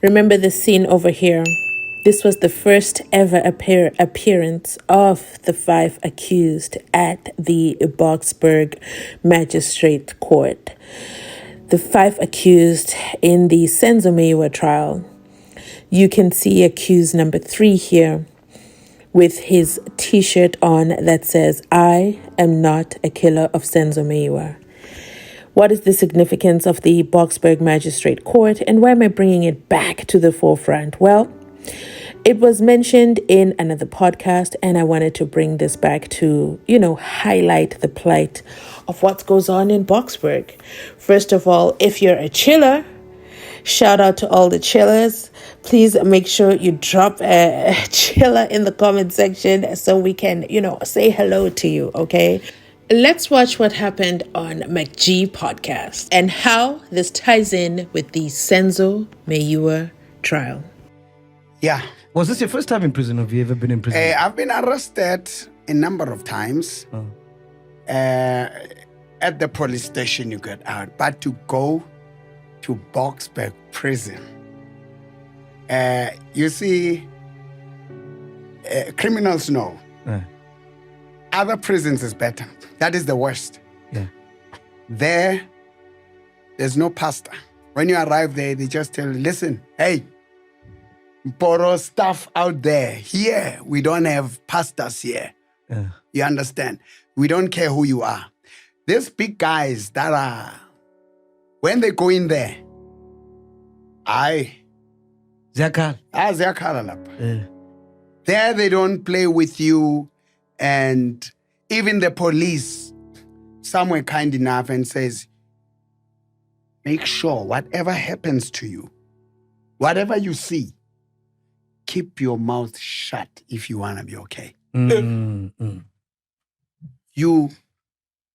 Remember the scene over here? This was the first ever appearance of the 5 accused at the Boksburg Magistrate Court. The 5 accused in the Mzansi trial. You can see accused number 3 here with his t-shirt on that says, "I am not a killer of Mzansi." What is the significance of the Boksburg Magistrate Court, and why am I bringing it back to the forefront? Well, it was mentioned in another podcast, and I wanted to bring this back to, highlight the plight of what goes on in Boksburg. First of all, if you're a chiller, shout out to all the chillers. Please make sure you drop a chiller in the comment section so we can, say hello to you, okay? Let's watch what happened on McG podcast and how this ties in with the Mzansi trial. Yeah. Was this your first time in prison, or have you ever been in prison? I've been arrested a number of times. At the police station you get out. But to go to Boksburg prison, you see, criminals know. Other prisons is better. That is the worst. Yeah. There's no pastor. When you arrive there, they just tell you, listen, hey, Mboro stuff out there. Here, we don't have pastors here. Yeah. You understand? We don't care who you are. These big guys that are, when they go in there, Zakar. There they don't play with you. And even the police, some were kind enough and says, make sure whatever happens to you, whatever you see, keep your mouth shut if you want to be okay.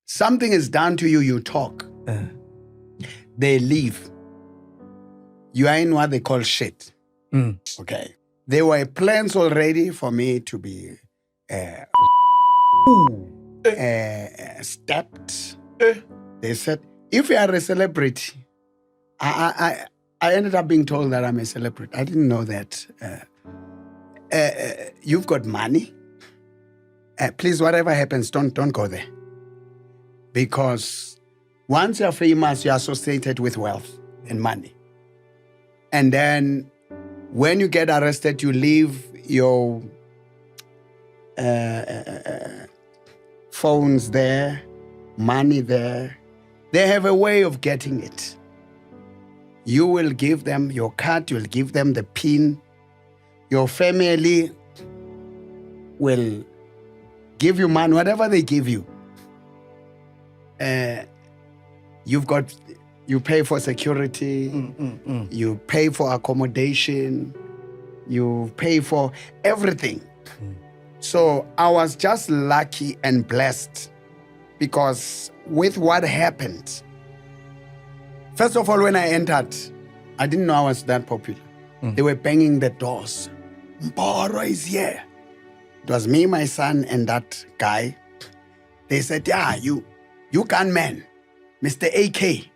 Something is done to you, you talk. They leave. You are in what they call shit. Okay. There were plans already for me to be stepped. They said, if you are a celebrity, I ended up being told that I'm a celebrity. I didn't know that. You've got money. Please, whatever happens, don't go there. Because once you're famous, you're associated with wealth and money. And then when you get arrested, you leave your phones there, money there. They have a way of getting it. You will give them your card, you'll give them the PIN. Your family will give you money, whatever they give you. You pay for security, you pay for accommodation, you pay for everything. So I was just lucky and blessed because with what happened, first of all, when I entered, I didn't know I was that popular. They were banging the doors. Mboro is here. It was me, my son, and that guy. They said, yeah, you can man, Mr. AK.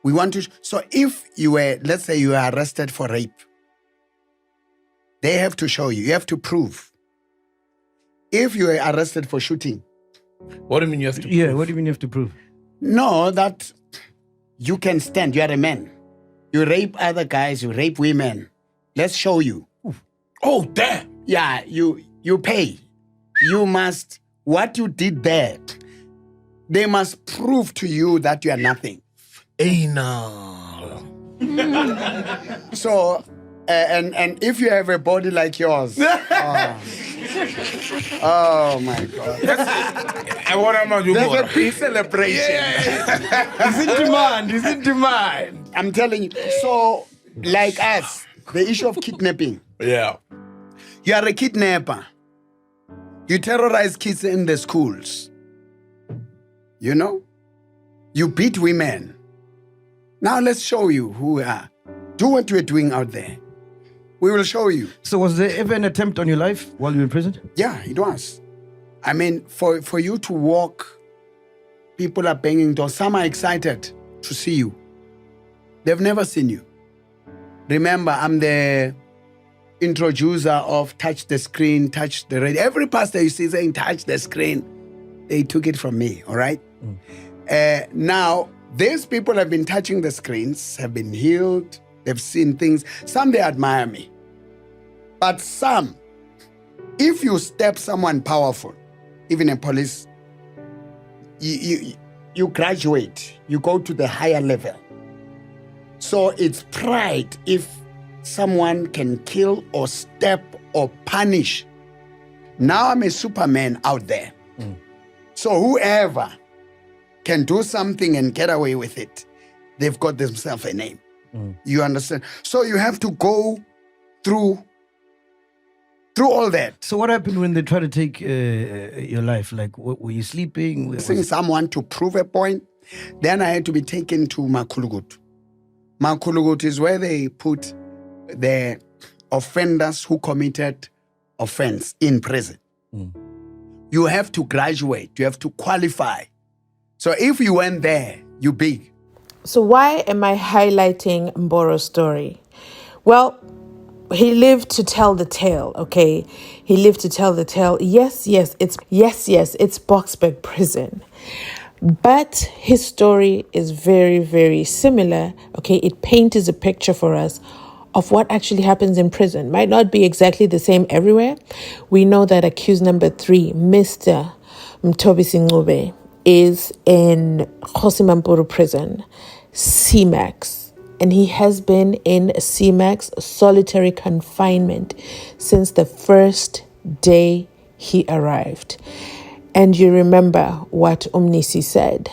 We want to. So if you were, let's say you were arrested for rape, they have to show you. You have to prove. If you were arrested for shooting. What do you mean you have to prove? Yeah, what do you mean you have to prove? No, that you can stand. You are a man. You rape other guys. You rape women. Let's show you. Oh, damn. Yeah, you pay. You must, what you did there, they must prove to you that you are nothing. Anal. So, and if you have a body like yours, oh my God. There's a big celebration. He's in demand. I'm telling you. So, like us, the issue of kidnapping. Yeah. You are a kidnapper. You terrorize kids in the schools. You know? You beat women. Now let's show you who we are. Do what we're doing out there. We will show you. So was there ever an attempt on your life while you were in prison? Yeah, it was. I mean, for you to walk, people are banging doors. Some are excited to see you. They've never seen you. Remember, I'm the introducer of touch the screen, touch the radio. Every pastor you see saying touch the screen, they took it from me, all right? Now, these people have been touching the screens, have been healed, they've seen things. Some, they admire me. But some, if you step someone powerful, even a police, you graduate, you go to the higher level. So it's pride if someone can kill or step or punish. Now I'm a Superman out there. So whoever can do something and get away with it, they've got themselves a name. You understand? So you have to go through all that. So what happened when they tried to take your life? Like, were you sleeping? Seeing someone to prove a point, then I had to be taken to Makulugut. Makulugut is where they put the offenders who committed offense in prison. You have to graduate. You have to qualify. So if you went there, you big. So why am I highlighting Mboro's story? Well, he lived to tell the tale, okay? He lived to tell the tale. Yes, it's Boksburg prison. But his story is very, very similar, okay? It paints a picture for us of what actually happens in prison. Might not be exactly the same everywhere. We know that accused number 3, Mr. Mtobisi Ngube, is in Mboro prison, CMAX. And he has been in CMAX, solitary confinement, since the first day he arrived. And you remember what Mnisi said.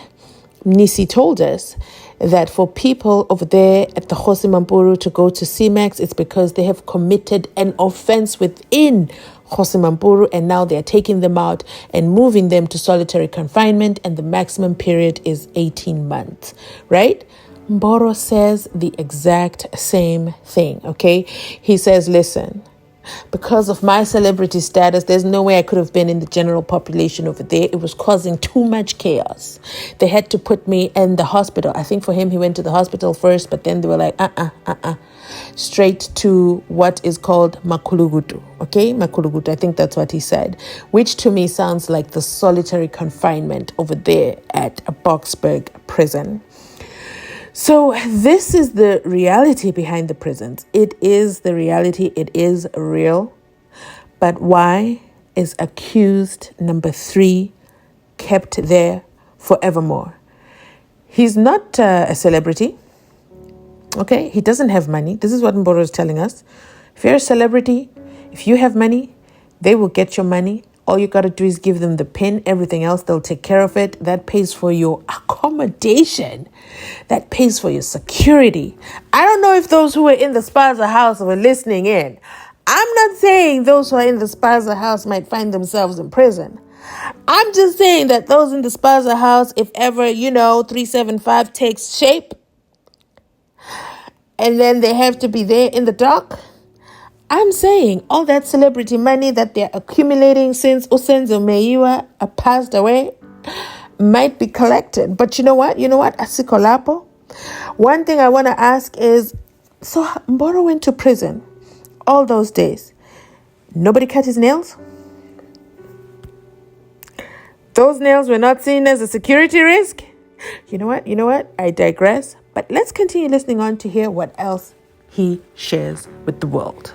Mnisi told us that for people over there at the Mboro to go to CMAX, it's because they have committed an offense within Mboro, and now they're taking them out and moving them to solitary confinement, and the maximum period is 18 months, right? Mboro says the exact same thing, okay? He says, listen, because of my celebrity status, there's no way I could have been in the general population over there. It was causing too much chaos. They had to put me in the hospital. I think for him, he went to the hospital first, but then they were like, straight to what is called Makulugutu, okay? Makulugutu, I think that's what he said, which to me sounds like the solitary confinement over there at a Boksburg prison. So this is the reality behind the prisons. It is the reality. It is real. But why is accused number 3 kept there forevermore? He's not a celebrity. Okay, he doesn't have money. This is what Mboro is telling us. If you're a celebrity, if you have money, they will get your money. All you got to do is give them the pin. Everything else, they'll take care of it. That pays for your accommodation. That pays for your security. I don't know if those who were in the Spaza house were listening in. I'm not saying those who are in the Spaza house might find themselves in prison. I'm just saying that those in the Spaza house, if ever, 375 takes shape, and then they have to be there in the dark, I'm saying all that celebrity money that they're accumulating since Usenzo Meiwa passed away might be collected. But you know what? Asikolapo. One thing I want to ask is, so Mboro went to prison all those days. Nobody cut his nails? Those nails were not seen as a security risk? You know what? I digress. But let's continue listening on to hear what else he shares with the world.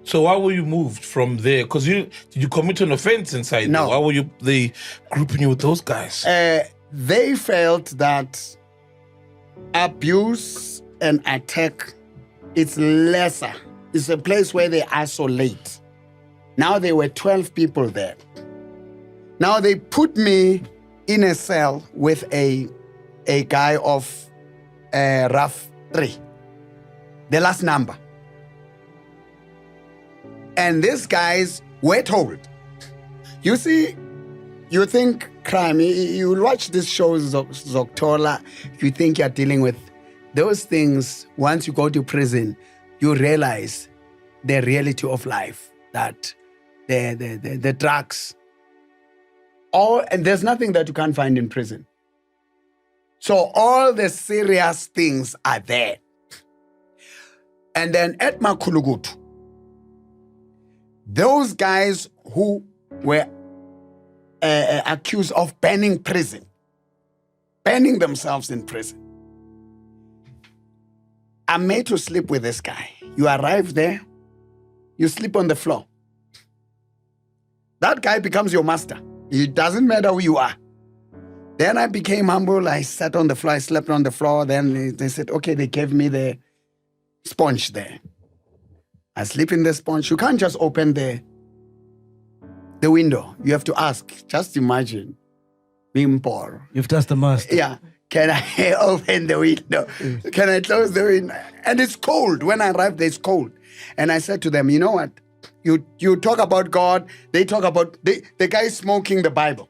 So why were you moved from there? Because did you commit an offense inside No. there? Why were they grouping you with those guys? They felt that abuse and attack, it's lesser. It's a place where they isolate. Now there were 12 people there. Now they put me in a cell with a guy of RAF 3, the last number. And these guys were told. You see, you think crime, you watch this show, Zoktola, you think you're dealing with those things. Once you go to prison, you realize the reality of life, that the drugs, and there's nothing that you can't find in prison. So all the serious things are there. And then at Makulugutu, those guys who were accused of banning themselves in prison, are made to sleep with this guy. You arrive there, you sleep on the floor. That guy becomes your master. It doesn't matter who you are. Then I became humble. I sat on the floor, I slept on the floor. Then they said, okay, they gave me the sponge there. I sleep in the sponge. You can't just open the window. You have to ask. Just imagine being Mboro. You've touched the master. Yeah. Can I open the window? Can I close the window? And it's cold. When I arrived there, it's cold. And I said to them, you know what? You talk about God. They talk about the guy smoking the Bible.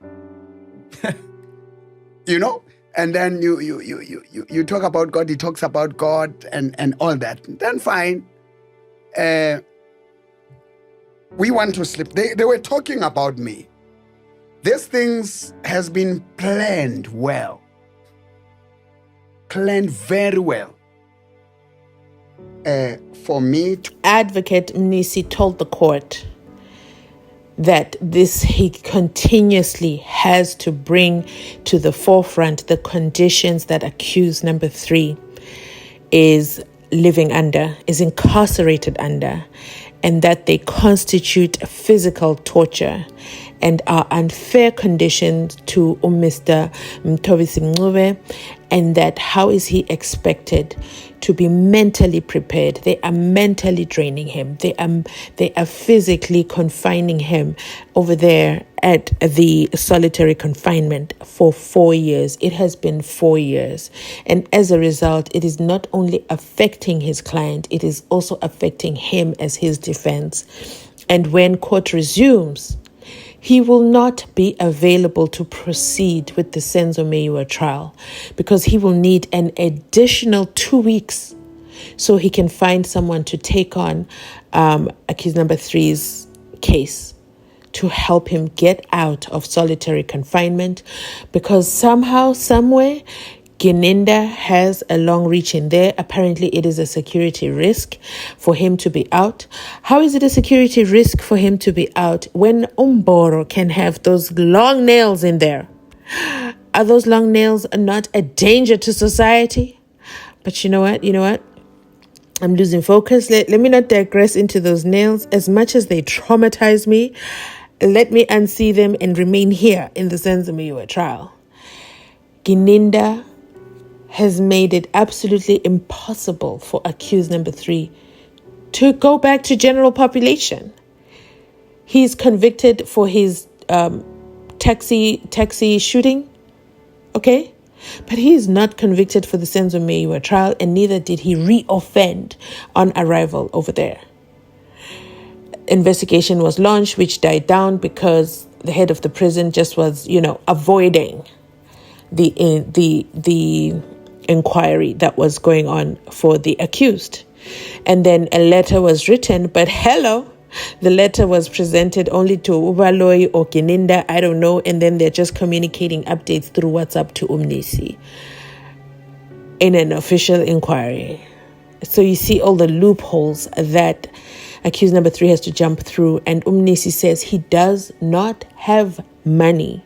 You know? And then you talk about God. He talks about God and all that. Then fine. We want to sleep. They were talking about me. These things has been planned well. Planned very well. For me to... Advocate Mnisi told the court that he continuously has to bring to the forefront the conditions that accused number 3 is living under, is incarcerated under, and that they constitute physical torture and are unfair conditions to Mr. Mthobisi, and that how is he expected to be mentally prepared? They are mentally draining him. They are physically confining him over there at the solitary confinement for 4 years. It has been 4 years. And as a result, it is not only affecting his client, it is also affecting him as his defense. And when court resumes, he will not be available to proceed with the Senzo Meyiwa trial because he will need an additional 2 weeks so he can find someone to take on accused number 3's case to help him get out of solitary confinement, because somehow, somewhere, Gininda has a long reach in there. Apparently, it is a security risk for him to be out. How is it a security risk for him to be out when Mboro can have those long nails in there? Are those long nails not a danger to society? But you know what? I'm losing focus. Let me not digress into those nails. As much as they traumatize me, let me unsee them and remain here in the Mzansi Unfiltered trial. Gininda has made it absolutely impossible for accused number 3 to go back to general population. He's convicted for his taxi shooting, okay? But he is not convicted for the Mzansi Unfiltered trial, and neither did he re-offend on arrival over there. Investigation was launched, which died down because the head of the prison just was, avoiding the inquiry that was going on for the accused. And then a letter was written, but the letter was presented only to Ubaloi or Gininda, I don't know, and then they're just communicating updates through WhatsApp to Mnisi in an official inquiry. So you see all the loopholes that accused number 3 has to jump through, and Mnisi says he does not have money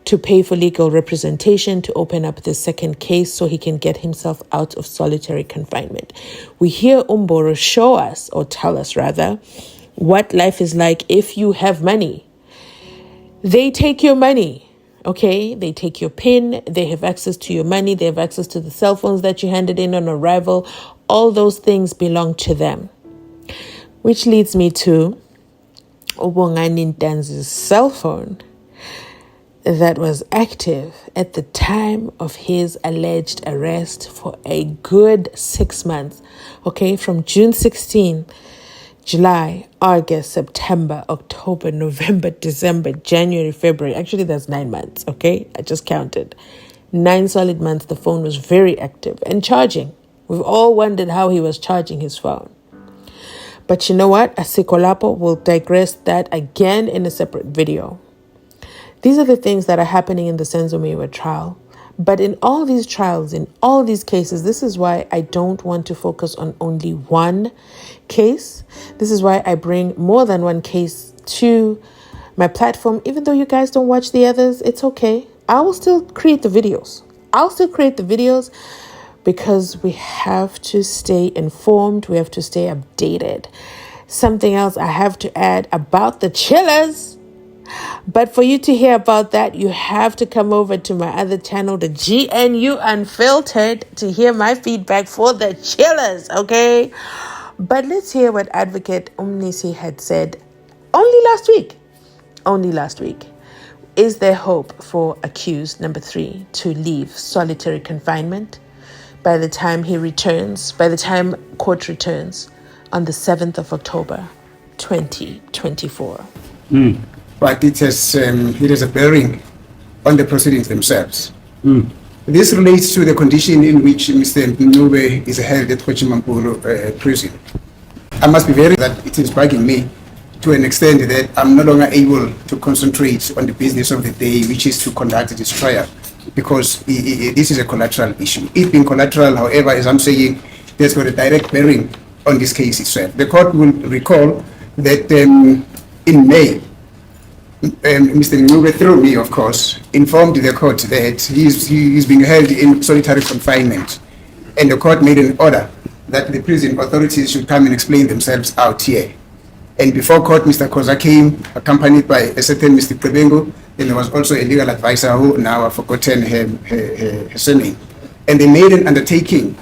to pay for legal representation to open up the second case so he can get himself out of solitary confinement. We hear Mboro show us, or tell us rather, what life is like if you have money. They take your money, okay? They take your PIN, they have access to your money, they have access to the cell phones that you handed in on arrival. All those things belong to them. Which leads me to Ubongani Ntanzi's cell phone that was active at the time of his alleged arrest for a good 6 months. Okay, from June 16, July, August, September, October, November, December, January, February. Actually, that's 9 months, okay? I just counted. 9 solid months, the phone was very active and charging. We've all wondered how he was charging his phone. But you know what? Asikolapo will digress that again in a separate video. These are the things that are happening in the Mzansi Unfiltered trial. But in all these trials, in all these cases, this is why I don't want to focus on only one case. This is why I bring more than one case to my platform. Even though you guys don't watch the others, it's okay. I will still create the videos. Because we have to stay informed. We have to stay updated. Something else I have to add about the chillers. But for you to hear about that, you have to come over to my other channel, the GNU Unfiltered, to hear my feedback for the chillers, okay? But let's hear what Advocate Mnisi had said only last week. Is there hope for accused number 3 to leave solitary confinement by the time court returns on the 7th of October, 2024? But it has a bearing on the proceedings themselves. This relates to the condition in which Mr. Mboro is held at Mboro prison. I must be very that it is bugging me to an extent that I'm no longer able to concentrate on the business of the day, which is to conduct this trial, because this is a collateral issue. It being collateral, however, as I'm saying, there's got a direct bearing on this case itself. The court will recall that in May, Mr. Mboro, through me, of course, informed the court that he's being held in solitary confinement. And the court made an order that the prison authorities should come and explain themselves out here. And before court, Mr. Koza came, accompanied by a certain Mr. Prebengo, and there was also a legal advisor who now I've forgotten her surname. And they made an undertaking.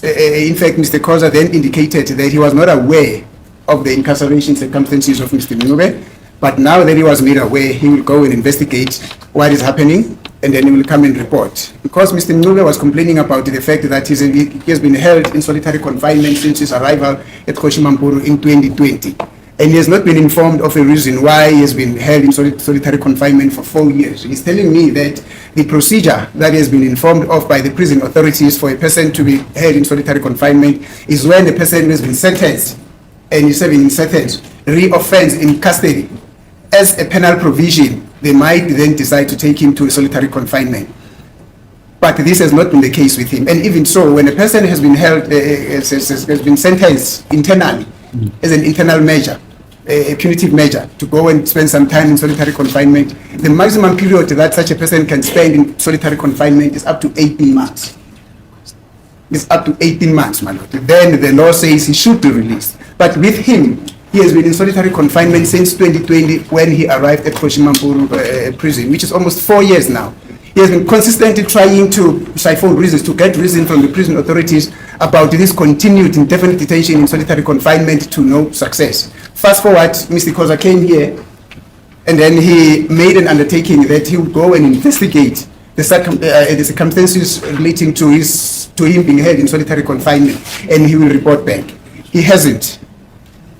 In fact, Mr. Koza then indicated that he was not aware of the incarceration circumstances of Mr. Mboro, but now that he was made aware, he will go and investigate what is happening, and then he will come and report. Because Mr. Mboro was complaining about the fact that he has been held in solitary confinement since his arrival at Mboro in 2020. And he has not been informed of a reason why he has been held in solitary confinement for 4 years. He's telling me that the procedure that he has been informed of by the prison authorities for a person to be held in solitary confinement is when the person has been sentenced and is serving in sentence, re-offense in custody. As a penal provision, they might then decide to take him to a solitary confinement. But this has not been the case with him. And even so, when a person has been held, has been sentenced internally, as an internal measure, a punitive measure, to go and spend some time in solitary confinement, the maximum period that such a person can spend in solitary confinement is up to 18 months. It's up to 18 months, my lord. Then the law says he should be released. But with him, he has been in solitary confinement since 2020 when he arrived at Mboro prison, which is almost 4 years now. He has been consistently trying to siphon reasons, to get reason from the prison authorities about this continued indefinite detention in solitary confinement to no success. Fast forward, Mr. Koza came here, and then he made an undertaking that he would go and investigate the circumstances relating to him being held in solitary confinement, and he will report back. He hasn't.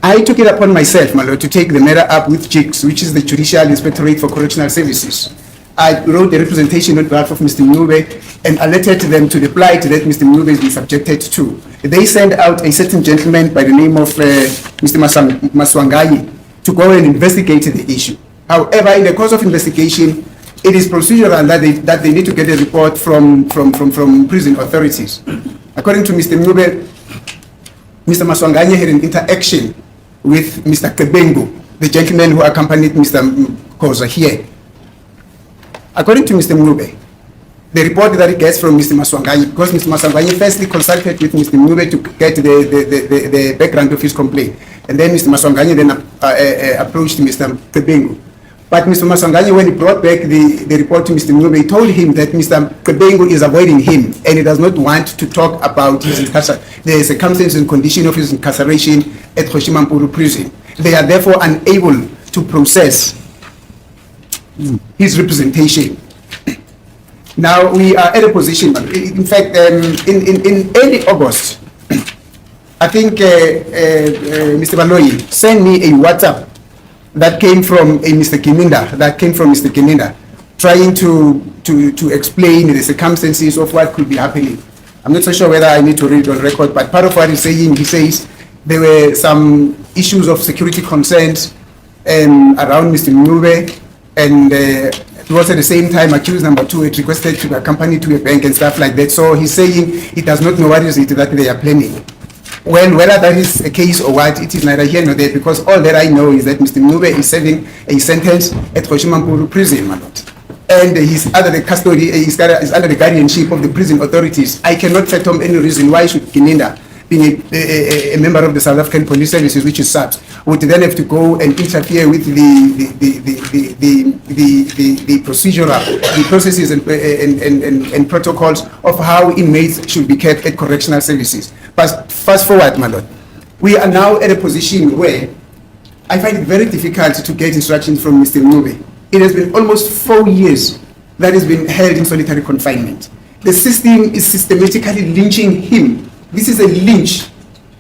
I took it upon myself, my lord, to take the matter up with JICS, which is the Judicial Inspectorate for Correctional Services. I wrote a representation on behalf of Mr. Mboro and alerted them to the plight that Mr. Mboro has been subjected to. They sent out a certain gentleman by the name of Mr. Maswanganyi to go and investigate the issue. However, in the course of investigation, it is procedural that they need to get a report from prison authorities. According to Mr. Mboro, Mr. Maswanganyi had an interaction with Mr. Kebengo, the gentleman who accompanied Mr. Koza here. According to Mr. Mboro, the report that he gets from Mr. Maswanganyi, because Mr. Maswanganyi firstly consulted with Mr. Mboro to get the background of his complaint, and then Mr. Maswanganyi then approached Mr. Kebengo. But Mr. Maswanganyi, when he brought back the report to Mr. Mboro, he told him that Mr. Kebengo is avoiding him and he does not want to talk about the circumstances and condition of his incarceration at Mboro prison. They are therefore unable to process his representation. Now we are at a position, in fact, in early August, I think Mr. Baloyi sent me a WhatsApp that came from Mr. Kiminda, trying to explain the circumstances of what could be happening. I'm not so sure whether I need to read on record, but part of what he's saying, he says there were some issues of security concerns around Mr. Mboro, and Because at the same time, accused number 2 had requested to be accompanied to a bank and stuff like that. So he's saying he does not know what is it that they are planning. Well, whether that is a case or what, it is neither here nor there, because all that I know is that Mr. Mnube is serving a sentence at Mboro prison, my lord. And he's under the custody, he's under the guardianship of the prison authorities. I cannot fathom any reason why should Kininda, being a member of the South African Police Services, which is SAPS, would then have to go and interfere with the procedural, the processes and protocols of how inmates should be kept at correctional services. But fast forward, my lord, we are now at a position where I find it very difficult to get instructions from Mr. Mnube. It has been almost 4 years that he's been held in solitary confinement. The system is systematically lynching him. This is a lynch.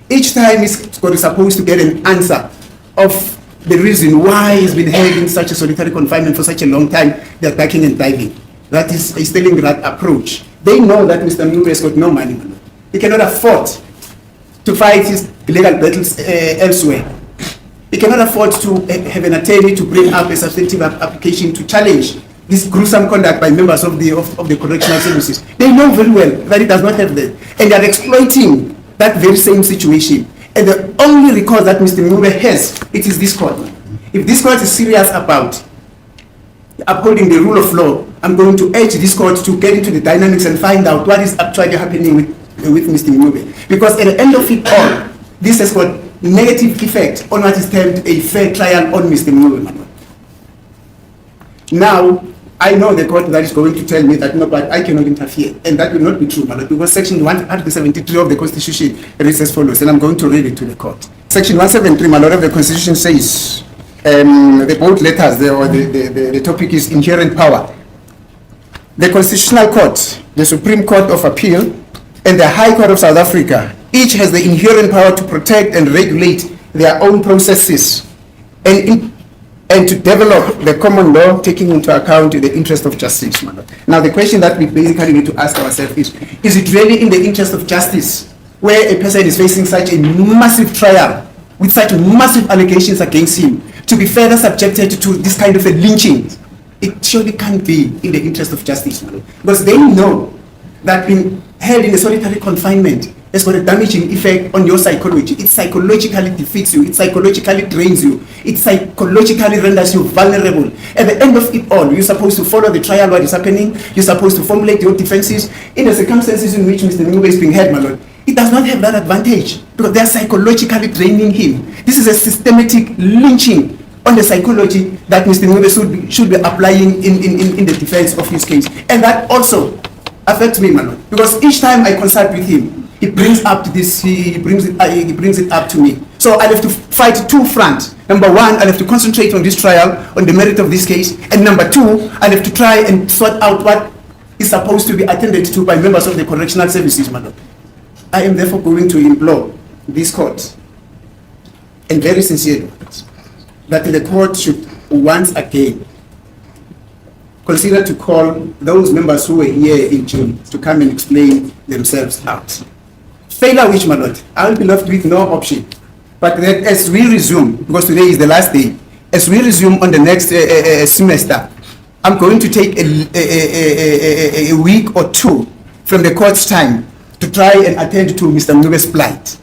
Each time he's supposed to get an answer of the reason why he's been held in such a solitary confinement for such a long time, they're backing and diving. That is a Stalingrad approach. They know that Mr. Mnube has got no money. He cannot afford to fight his legal battles elsewhere. He cannot afford to have an attorney to bring up a substantive application to challenge this gruesome conduct by members of the correctional services. They know very well that he does not have that. And they are exploiting that very same situation. And the only recourse that Mr. Mnube has, it is this court. If this court is serious about upholding the rule of law, I'm going to urge this court to get into the dynamics and find out what is actually happening with Mr. Mnube. Because at the end of it all, this has got negative effect on what is termed a fair trial on Mr. Mnube. Now, I know the court that is going to tell me that no, but I cannot interfere, and that will not be true, because Section 173 of the Constitution reads as follows, and I'm going to read it to the court. Section 173, my lord, of the Constitution says, the bold letters, the topic is inherent power. The Constitutional Court, the Supreme Court of Appeal, and the High Court of South Africa, each has the inherent power to protect and regulate their own processes and to develop the common law, taking into account the interest of justice. Now, the question that we basically need to ask ourselves is it really in the interest of justice, where a person is facing such a massive trial, with such massive allegations against him, to be further subjected to this kind of a lynching? It surely can't be in the interest of justice, because they know that being held in a solitary confinement has got a damaging effect on your psychology. It psychologically defeats you. It psychologically drains you. It psychologically renders you vulnerable. At the end of it all, you're supposed to follow the trial, what is happening. You're supposed to formulate your defenses. In the circumstances in which Mr. Mnube is being held, my lord, it does not have that advantage because they are psychologically draining him. This is a systematic lynching on the psychology that Mr. Mnube should be applying in the defense of his case. And that also affects me, my lord, because each time I consult with him, he brings up this, he brings it up to me. So I have to fight two fronts. Number one, I have to concentrate on this trial, on the merit of this case. And number two, I have to try and sort out what is supposed to be attended to by members of the correctional services, my lord. I am therefore going to implore this court, and very sincerely, that the court should once again consider to call those members who were here in June to come and explain themselves out. Failure which, my lord, I will be left with no option. But that as we resume, because today is the last day, as we resume on the next semester, I'm going to take a week or two from the court's time to try and attend to Mr. Mnube's plight.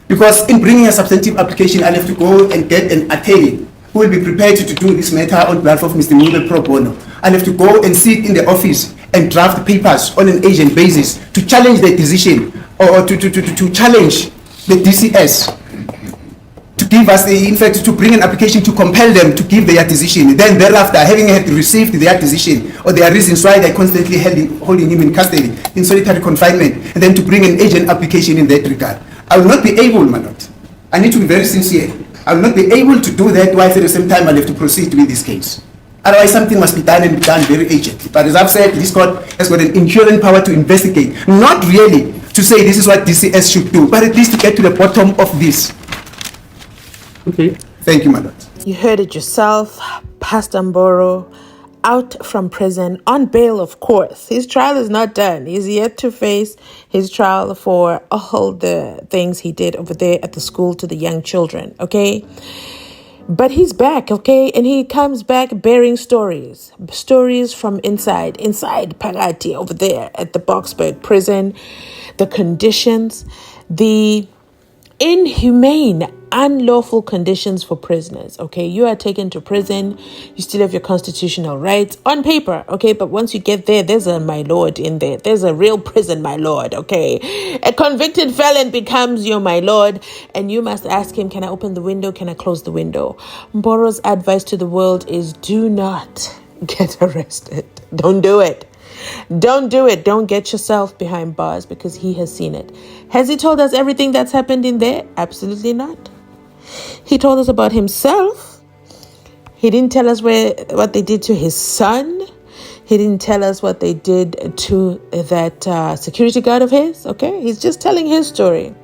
Because in bringing a substantive application, I'll have to go and get an attorney who will be prepared to do this matter on behalf of Mr. Mnube pro bono. I'll have to go and sit in the office and draft papers on an agent basis to challenge the decision or to challenge the DCS, to give us in fact, to bring an application to compel them to give their decision. Then thereafter, having had received their decision or their reasons why they're constantly holding him in custody, in solitary confinement, and then to bring an agent application in that regard. I will not be able, my lord. I need to be very sincere. I will not be able to do that while at the same time I have to proceed with this case. Otherwise, something must be done and be done very urgently. But as I've said, this court has got an inherent power to investigate. Not really to say this is what DCS should do, but at least to get to the bottom of this. Okay. Thank you, my lord. You heard it yourself. Pastor Mboro, out from prison on bail, of course. His trial is not done. He's yet to face his trial for all the things he did over there at the school to the young children, okay? But he's back, okay? And he comes back bearing stories from inside Pagati over there at the Boksburg prison, the conditions, the inhumane, unlawful conditions for prisoners, okay? You are taken to prison, you still have your constitutional rights on paper, okay? But once you get there, there's a my lord in there. There's a real prison, my lord, okay? A convicted felon becomes your my lord, and you must ask him, can I open the window? Can I close the window? Mboro's advice to the world is do not get arrested. Don't do it. Don't do it. Don't get yourself behind bars because he has seen it. Has he told us everything that's happened in there? Absolutely not. He told us about himself. He didn't tell us what they did to his son. He didn't tell us what they did to that security guard of his. Okay, he's just telling his story.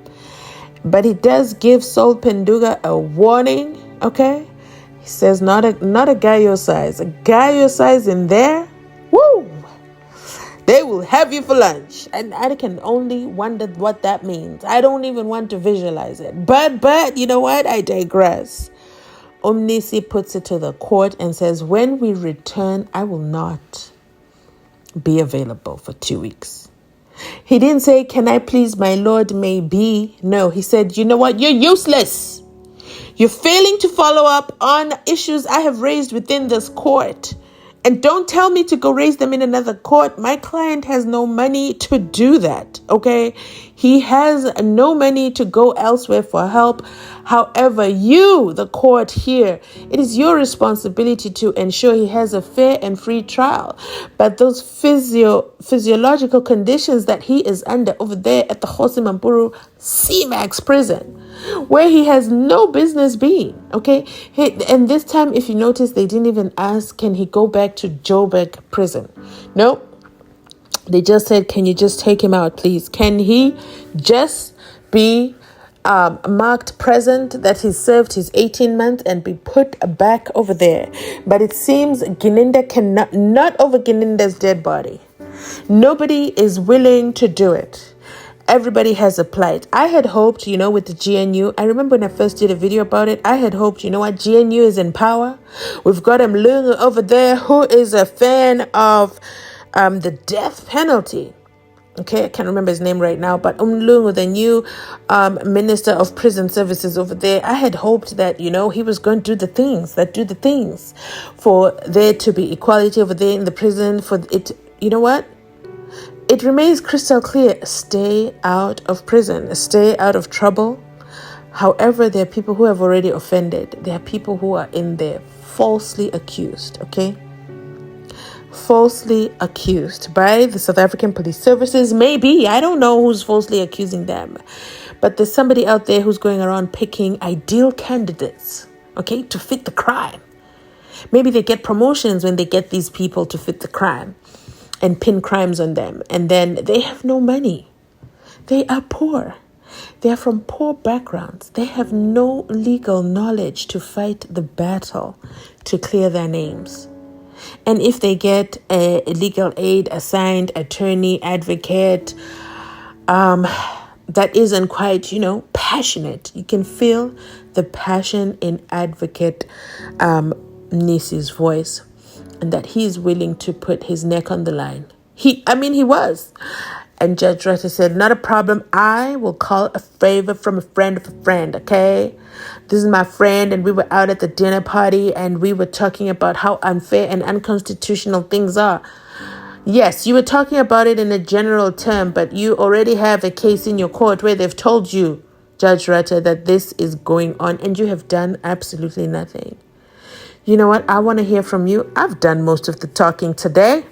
But he does give Sol Penduga a warning. Okay, he says not a guy your size. A guy your size in there. Woo! They will have you for lunch. And I can only wonder what that means. I don't even want to visualize it. But you know what? I digress. Mnisi puts it to the court and says, when we return, I will not be available for 2 weeks. He didn't say, can I please, my lord, maybe. No, he said, you know what? You're useless. You're failing to follow up on issues I have raised within this court. And don't tell me to go raise them in another court. My client has no money to do that, okay? He has no money to go elsewhere for help. However, you, the court here, it is your responsibility to ensure he has a fair and free trial. But those physiological conditions that he is under over there at the Mboro C-Max prison, where he has no business being, okay? And this time, if you notice, they didn't even ask, can he go back to Joburg prison? No. They just said, can you just take him out, please? Can he just be marked present that he served his 18 months and be put back over there? But it seems Gininda cannot, not over Gininda's dead body. Nobody is willing to do it. Everybody has a plight. I had hoped, with the GNU, I remember when I first did a video about it, I had hoped, what, GNU is in power. We've got Mlungu over there who is a fan of the death penalty. Okay, I can't remember his name right now, but Mlungu, the new Minister of Prison Services over there, I had hoped that, he was going to do the things for there to be equality over there in the prison, for it, you know what? It remains crystal clear, stay out of prison, stay out of trouble. However, there are people who have already offended. There are people who are in there falsely accused, okay? Falsely accused by the South African Police Services. Maybe, I don't know who's falsely accusing them. But there's somebody out there who's going around picking ideal candidates, okay, to fit the crime. Maybe they get promotions when they get these people to fit the crime and pin crimes on them. And then they have no money. They are poor. They are from poor backgrounds. They have no legal knowledge to fight the battle to clear their names. And if they get a legal aid, assigned attorney, advocate, that isn't quite, passionate. You can feel the passion in advocate Mnisi's voice, and that he is willing to put his neck on the line. He was. And Judge Rutter said, not a problem. I will call a favor from a friend of a friend, okay? This is my friend, and we were out at the dinner party, and we were talking about how unfair and unconstitutional things are. Yes, you were talking about it in a general term, but you already have a case in your court where they've told you, Judge Rutter, that this is going on, and you have done absolutely nothing. You know what? I want to hear from you. I've done most of the talking today.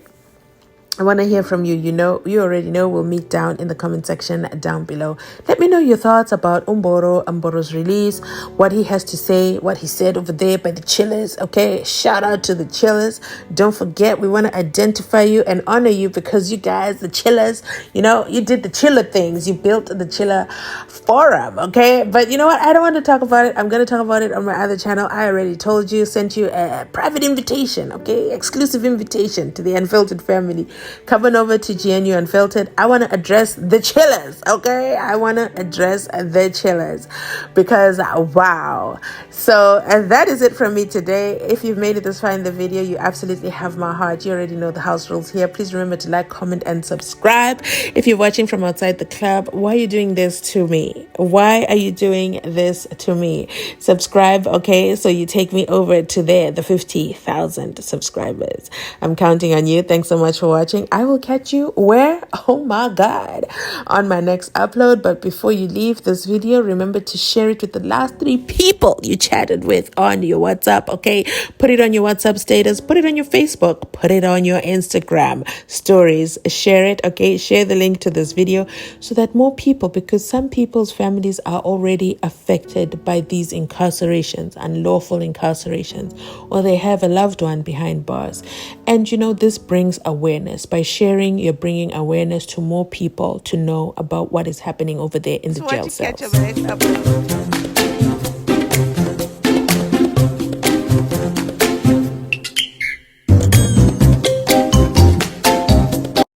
I want to hear from you. You already know. We'll meet down in the comment section down below. Let me know your thoughts about Mboro's release, what he has to say, what he said over there by the chillers. Okay, shout out to the chillers. Don't forget, we want to identify you and honor you because you guys, the chillers, you did the chiller things. You built the chiller forum. Okay, but you know what? I don't want to talk about it. I'm going to talk about it on my other channel. I already told you, sent you a private invitation. Okay, exclusive invitation to the Unfiltered family. Come on over to GNU Unfiltered. I want to address the chillers, okay? I want to address the chillers because wow. So that is it from me today. If you've made it this far in the video, you absolutely have my heart. You already know the house rules here. Please remember to like, comment, and subscribe. If you're watching from outside the club, why are you doing this to me? Why are you doing this to me? Subscribe, okay? So you take me over to there, the 50,000 subscribers. I'm counting on you. Thanks so much for watching. I will catch you where? Oh my God, on my next upload. But before you leave this video, remember to share it with the last 3 people you chatted with on your WhatsApp, okay? Put it on your WhatsApp status, put it on your Facebook, put it on your Instagram stories, share it, okay? Share the link to this video so that more people, because some people's families are already affected by these incarcerations, unlawful incarcerations, or they have a loved one behind bars. And you know, this brings awareness. By sharing, you're bringing awareness to more people to know about what is happening over there in the jail cells.